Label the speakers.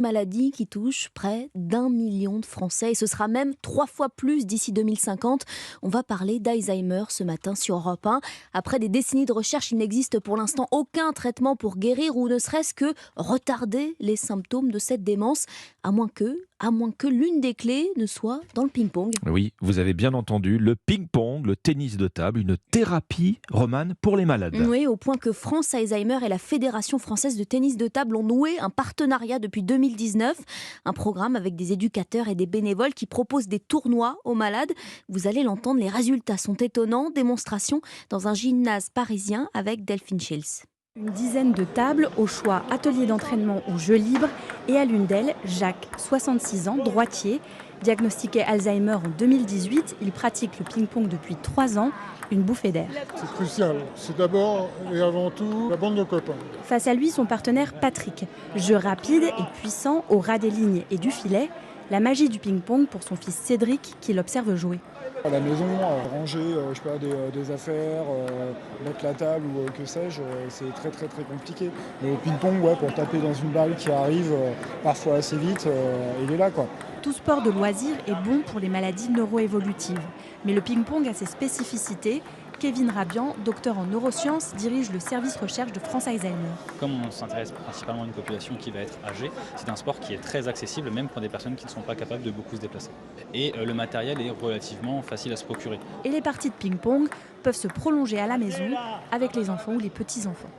Speaker 1: Maladie qui touche près d'1 million de Français et ce sera même 3 fois plus d'ici 2050. On va parler d'Alzheimer ce matin sur Europe 1. Après des décennies de recherche, il n'existe pour l'instant aucun traitement pour guérir ou ne serait-ce que retarder les symptômes de cette démence, à moins que l'une des clés ne soit dans le ping-pong.
Speaker 2: Oui, vous avez bien entendu, le ping-pong, le tennis de table, une thérapie romane pour les malades.
Speaker 1: Oui, au point que France Alzheimer et la Fédération française de tennis de table ont noué un partenariat depuis 2019. Un programme avec des éducateurs et des bénévoles qui proposent des tournois aux malades. Vous allez l'entendre, les résultats sont étonnants. Démonstration dans un gymnase parisien avec Delphine Schills.
Speaker 3: Une dizaine de tables, au choix atelier d'entraînement ou jeux libres, et à l'une d'elles, Jacques, 66 ans, droitier. Diagnostiqué Alzheimer en 2018, il pratique le ping-pong depuis 3 ans, une bouffée d'air.
Speaker 4: C'est crucial, c'est d'abord et avant tout la bande de copains.
Speaker 3: Face à lui, son partenaire Patrick. Jeu rapide et puissant, au ras des lignes et du filet, la magie du ping-pong pour son fils Cédric, qui l'observe jouer.
Speaker 4: À la maison, ranger je sais pas, des affaires, mettre la table ou que sais-je, c'est très très très compliqué. Mais au ping-pong, ouais, pour taper dans une balle qui arrive parfois assez vite, il est là quoi.
Speaker 3: Tout sport de loisir est bon pour les maladies neuroévolutives. Mais le ping-pong a ses spécificités. Kevin Rabian, docteur en neurosciences, dirige le service recherche de France Alzheimer.
Speaker 5: Comme on s'intéresse principalement à une population qui va être âgée, c'est un sport qui est très accessible même pour des personnes qui ne sont pas capables de beaucoup se déplacer. Et le matériel est relativement facile à se procurer.
Speaker 3: Et les parties de ping-pong peuvent se prolonger à la maison avec les enfants ou les petits-enfants.